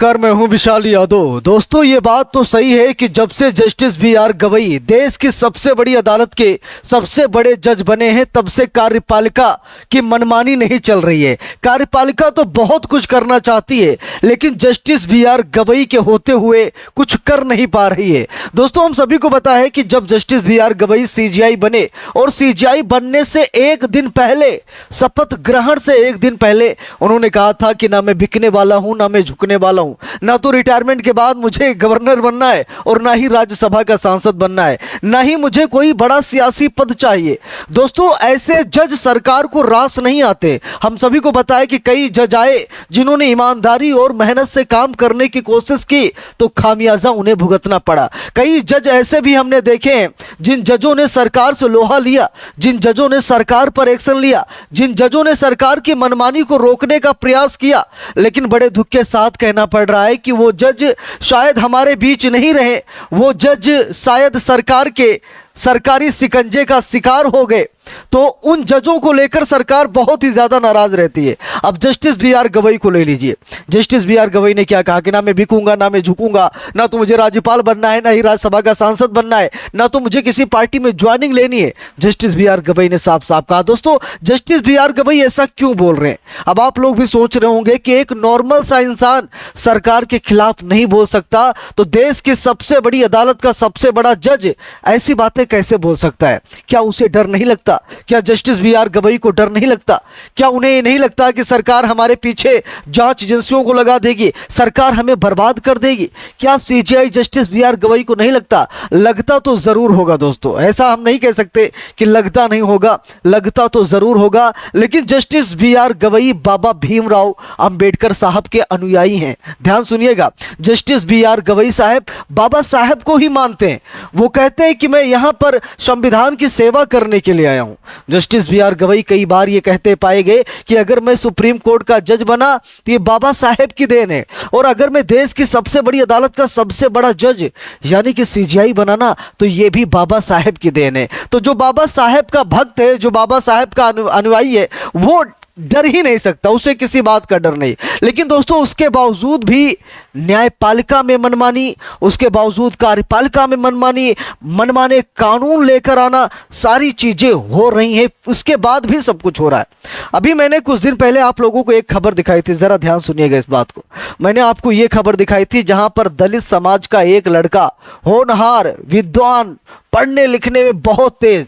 नमस्कार, मैं हूं विशाल यादव। दोस्तों, ये बात तो सही है कि जब से जस्टिस बी.आर. गवई देश की सबसे बड़ी अदालत के सबसे बड़े जज बने हैं, तब से कार्यपालिका की मनमानी नहीं चल रही है। कार्यपालिका तो बहुत कुछ करना चाहती है, लेकिन जस्टिस बी.आर. गवई के होते हुए कुछ कर नहीं पा रही है। दोस्तों, हम सभी को पता है कि जब जस्टिस बी.आर. गवई सीजीआई बने और सीजीआई बनने से एक दिन पहले, शपथ ग्रहण से एक दिन पहले उन्होंने कहा था कि ना मैं बिकने वाला हूं, ना मैं झुकने वाला हूं, ना तो रिटायरमेंट के बाद मुझे गवर्नर बनना है और ना ही राज्यसभा का सांसद बनना है, ना ही मुझे कोई बड़ा सियासी पद चाहिए। दोस्तों, ऐसे जज सरकार को रास नहीं आते। हम सभी को पता है कि कई जज आए जिन्होंने ईमानदारी और मेहनत से काम करने की कोशिश की, तो खामियाजा उन्हें भुगतना पड़ा। कई जज ऐसे भी हमने देखे हैं जिन जजों ने सरकार से लोहा लिया, जिन जजों ने सरकार पर एक्शन लिया, जिन जजों ने सरकार की मनमानी को रोकने का प्रयास किया, लेकिन बड़े दुख के साथ कहना पड़ रहा है कि वो जज शायद हमारे बीच नहीं रहे। वो जज शायद सरकार के सरकारी शिकंजे का शिकार हो गए। तो उन जजों को लेकर सरकार बहुत ही ज्यादा नाराज रहती है। अब जस्टिस बी.आर. गवई को ले लीजिए। Justice B R. गवई ने क्या कहा कि ना मैं बिकूंगा, ना मैं झुकूंगा, ना तो मुझे राज्यपाल बनना है, ना ही राज्यसभा का सांसद बनना है, ना तो मुझे किसी पार्टी में ज्वाइनिंग लेनी है। Justice B R. गवई ने साफ साफ कहा। दोस्तों, जस्टिस बी.आर. गवई ऐसा क्यों बोल रहे हैं? अब आप लोग भी सोच रहे होंगे कि एक नॉर्मल सा इंसान सरकार के खिलाफ नहीं बोल सकता, तो देश की सबसे बड़ी अदालत का सबसे बड़ा जज ऐसी बातें कैसे बोल सकता है? क्या उसे डर नहीं लगता? क्या जस्टिस बी.आर. गवई को डर नहीं लगता? क्या उन्हें ये नहीं लगता कि सरकार हमारे पीछे जांच एजेंसियों को लगा देगी, सरकार हमें बर्बाद कर देगी? क्या सीजीआई जस्टिस बी.आर. गवई को नहीं लगता? लगता तो जरूर होगा दोस्तों, ऐसा हम नहीं कह सकते कि लगता नहीं होगा, लगता तो जरूर होगा। लेकिन जस्टिस बी.आर. गवई बाबा भीमराव अंबेडकर साहब के अनुयायी हैं। ध्यान सुनिएगा, जस्टिस बी.आर. गवई साहब बाबा साहब को ही मानते हैं। वो कहते हैं कि मैं यहां पर संविधान की सेवा करने के लिए आया हूं। Justice B R. गवई कई बार ये कहते पाए गए कि अगर मैं सुप्रीम कोर्ट का जज बना तो ये बाबा साहेब की देन है, और अगर मैं देश की सबसे बड़ी अदालत का सबसे बड़ा जज यानी कि सीजीआई बनाना, तो ये भी बाबा साहेब की देन है। तो जो बाबा साहेब का भक्त है, जो बाबा साहेब का अनुयायी है, वो डर ही नहीं सकता, उसे किसी बात का डर नहीं। लेकिन दोस्तों, उसके बावजूद भी न्यायपालिका में मनमानी, उसके बावजूद कार्यपालिका में मनमानी, मनमाने कानून लेकर आना, सारी चीजें हो रही हैं। उसके बाद भी सब कुछ हो रहा है। अभी मैंने कुछ दिन पहले आप लोगों को एक खबर दिखाई थी, जरा ध्यान सुनिएगा इस बात को। मैंने आपको ये खबर दिखाई थी जहां पर दलित समाज का एक लड़का, होनहार, विद्वान, पढ़ने लिखने में बहुत तेज,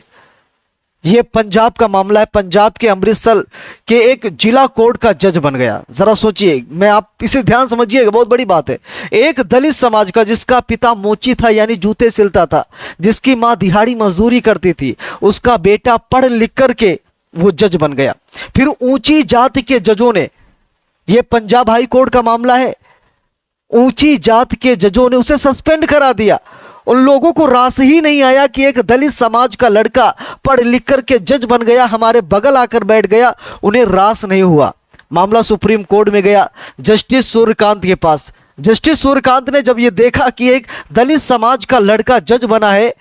ये पंजाब का मामला है। पंजाब के अमृतसर के एक जिला कोर्ट का जज बन गया। जरा सोचिए, मैं आप इसे ध्यान समझिएगा, बहुत बड़ी बात है। एक दलित समाज का, जिसका पिता मोची था यानी जूते सिलता था, जिसकी मां दिहाड़ी मजदूरी करती थी, उसका बेटा पढ़ लिख करके वो जज बन गया। फिर ऊंची जाति के जजों ने, यह पंजाब हाई कोर्ट का मामला है, ऊंची जाति के जजों ने उसे सस्पेंड करा दिया। उन लोगों को रास ही नहीं आया कि एक दलित समाज का लड़का पढ़ लिख करके जज बन गया, हमारे बगल आकर बैठ गया। उन्हें रास नहीं हुआ। मामला सुप्रीम कोर्ट में गया, जस्टिस सूर्यकांत के पास। जस्टिस सूर्यकांत ने जब यह देखा कि एक दलित समाज का लड़का जज बना है,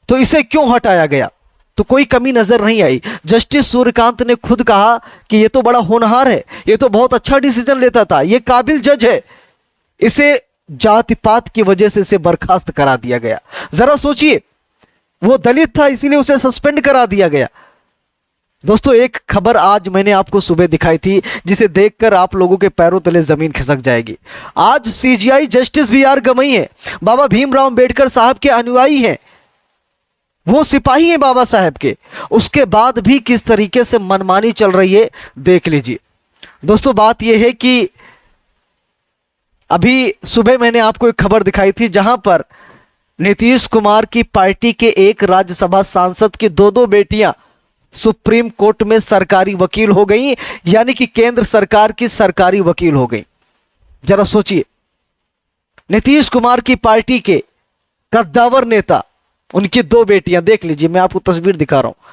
तो इसे क्यों हटाया गया, तो कोई कमी नजर नहीं आई। जस्टिस सूर्यकांत ने खुद कहा कि यह तो बड़ा होनहार है, यह तो बहुत अच्छा डिसीजन लेता था, यह काबिल जज है, इसे जाति पात की वजह से इसे बर्खास्त करा दिया गया। जरा सोचिए, वो दलित था इसीलिए उसे सस्पेंड करा दिया गया। दोस्तों, एक खबर आज मैंने आपको सुबह दिखाई थी, जिसे देखकर आप लोगों के पैरों तले जमीन खिसक जाएगी। आज सीजीआई जस्टिस बी.आर. गवई है, बाबा भीमराव अंबेडकर साहब के अनुयायी हैं, वो सिपाही हैं बाबा साहब के। उसके बाद भी किस तरीके से मनमानी चल रही है, देख लीजिए। दोस्तों, बात यह है कि अभी सुबह मैंने आपको एक खबर दिखाई थी जहां पर नीतीश कुमार की पार्टी के एक राज्यसभा सांसद की दो बेटियां सुप्रीम कोर्ट में सरकारी वकील हो गई, यानी कि केंद्र सरकार की सरकारी वकील हो गई। जरा सोचिए, नीतीश कुमार की पार्टी के कद्दावर नेता, उनकी दो बेटियां, देख लीजिए, मैं आपको तस्वीर दिखा रहा हूं,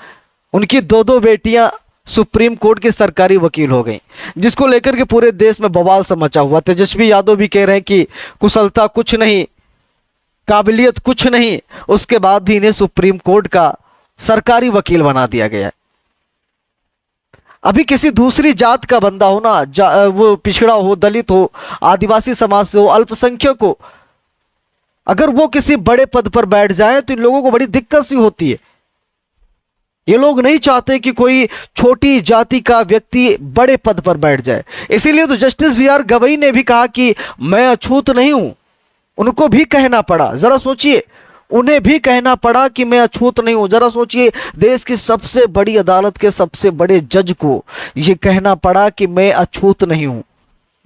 उनकी दो बेटियां सुप्रीम कोर्ट के सरकारी वकील हो गई, जिसको लेकर के पूरे देश में बवाल सा मचा हुआ। तेजस्वी यादव भी कह रहे हैं कि कुशलता कुछ नहीं, काबिलियत कुछ नहीं, उसके बाद भी इन्हें सुप्रीम कोर्ट का सरकारी वकील बना दिया गया। अभी किसी दूसरी जात का बंदा हो ना, वो पिछड़ा हो, दलित हो, आदिवासी समाज से हो, अल्पसंख्यक हो, अगर वो किसी बड़े पद पर बैठ जाए तो इन लोगों को बड़ी दिक्कत सी होती है। ये लोग नहीं चाहते कि कोई छोटी जाति का व्यक्ति बड़े पद पर बैठ जाए। इसीलिए तो जस्टिस बी.आर. गवई ने भी कहा कि मैं अछूत नहीं हूं। उनको भी कहना पड़ा, जरा सोचिए, उन्हें भी कहना पड़ा कि मैं अछूत नहीं हूं। जरा सोचिए, देश की सबसे बड़ी अदालत के सबसे बड़े जज को यह कहना पड़ा कि मैं अछूत नहीं हूं।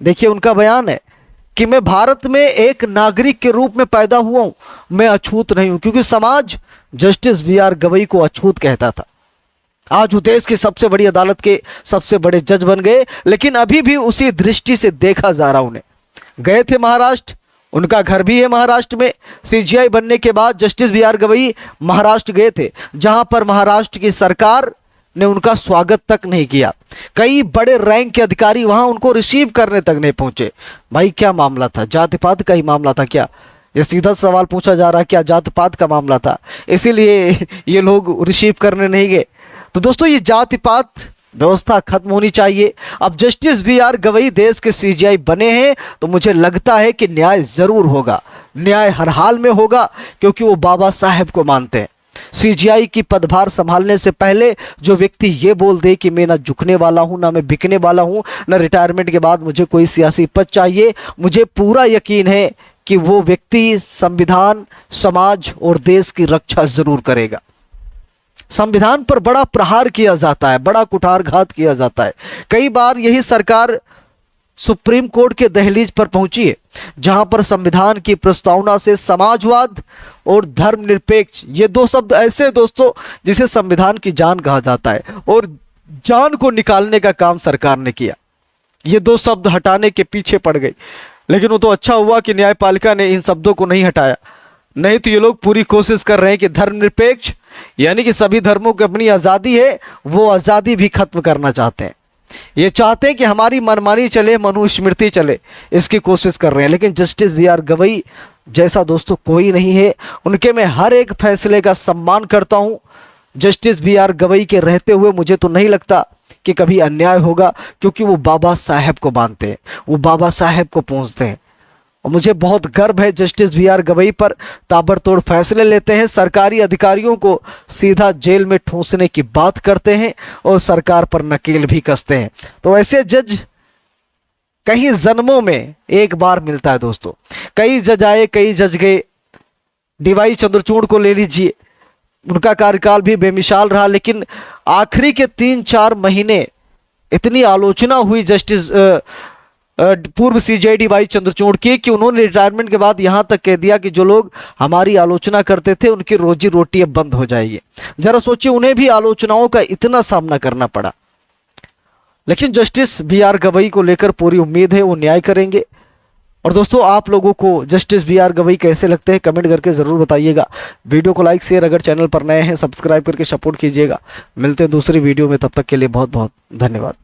देखिए उनका बयान है कि मैं भारत में एक नागरिक के रूप में पैदा हुआ हूं, मैं अछूत नहीं हूं, क्योंकि समाज जस्टिस बी.आर. गवई को अछूत कहता था। आज वो देश की सबसे बड़ी अदालत के सबसे बड़े जज बन गए, लेकिन अभी भी उसी दृष्टि से देखा जा रहा। उन्हें गए थे महाराष्ट्र, उनका घर भी है महाराष्ट्र में। सीजीआई बनने के बाद जस्टिस बी.आर. गवई महाराष्ट्र गए थे, जहां पर महाराष्ट्र की सरकार ने उनका स्वागत तक नहीं किया। कई बड़े रैंक के अधिकारी वहां उनको रिसीव करने तक नहीं पहुंचे। भाई क्या मामला था? जाति पात का ही मामला था क्या? ये सीधा सवाल पूछा जा रहा है, क्या जाति पात का मामला था, इसीलिए ये लोग रिसीव करने नहीं गए? तो दोस्तों, ये जाति पात व्यवस्था खत्म होनी चाहिए। अब जस्टिस बी.आर. गवई देश के सीजीआई बने हैं तो मुझे लगता है कि न्याय जरूर होगा, न्याय हर हाल में होगा, क्योंकि वो बाबा साहेब को मानते हैं। सीजीआई की पदभार संभालने से पहले जो व्यक्ति ये बोल दे कि मैं ना झुकने वाला हूं, ना मैं बिकने वाला हूं, ना रिटायरमेंट के बाद मुझे कोई सियासी पद चाहिए, मुझे पूरा यकीन है कि वो व्यक्ति संविधान, समाज और देश की रक्षा जरूर करेगा। संविधान पर बड़ा प्रहार किया जाता है, बड़ा कुठारघात किया जाता है। कई बार यही सरकार सुप्रीम कोर्ट के दहलीज पर पहुंची है, जहां पर संविधान की प्रस्तावना से समाजवाद और धर्मनिरपेक्ष, ये दो शब्द ऐसे दोस्तों जिसे संविधान की जान कहा जाता है, और जान को निकालने का काम सरकार ने किया। ये दो शब्द हटाने के पीछे पड़ गई, लेकिन वो तो अच्छा हुआ कि न्यायपालिका ने इन शब्दों को नहीं हटाया। नहीं तो ये लोग पूरी कोशिश कर रहे हैं कि धर्मनिरपेक्ष यानी कि सभी धर्मों की अपनी आज़ादी है, वो आज़ादी भी खत्म करना चाहते हैं। ये चाहते हैं कि हमारी मनमानी चले, मनुस्मृति चले, इसकी कोशिश कर रहे हैं। लेकिन जस्टिस बी.आर. गवई जैसा दोस्तों कोई नहीं है। उनके मैं हर एक फैसले का सम्मान करता हूं। Justice B R. गवई के रहते हुए मुझे तो नहीं लगता कि कभी अन्याय होगा, क्योंकि वो बाबा साहेब को मानते हैं, वो बाबा साहेब को पूजते हैं। और मुझे बहुत गर्व है जस्टिस बी.आर. गवई पर। ताबड़तोड़ फैसले लेते हैं, सरकारी अधिकारियों को सीधा जेल में ठूंसने की बात करते हैं और सरकार पर नकेल भी कसते हैं। तो ऐसे जज कई जन्मों में एक बार मिलता है दोस्तों। कई जज आए, कई जज गए। डी.वाई. चंद्रचूड़ को ले लीजिए, उनका कार्यकाल भी बेमिसाल रहा, लेकिन आखिरी के 3-4 महीने इतनी आलोचना हुई जस्टिस पूर्व सीजीआई डी.वाई. चंद्रचूड़ की कि उन्होंने रिटायरमेंट के बाद यहां तक कह दिया कि जो लोग हमारी आलोचना करते थे उनकी रोजी रोटी अब बंद हो जाएगी। जरा सोचिए, उन्हें भी आलोचनाओं का इतना सामना करना पड़ा। लेकिन जस्टिस बी.आर. गवई को लेकर पूरी उम्मीद है वो न्याय करेंगे। और दोस्तों, आप लोगों को जस्टिस बी.आर. गवई कैसे लगते हैं कमेंट करके जरूर बताइएगा। वीडियो को लाइक शेयर, अगर चैनल पर नए हैं सब्सक्राइब करके सपोर्ट कीजिएगा। मिलते हैं दूसरी वीडियो में, तब तक के लिए बहुत बहुत धन्यवाद।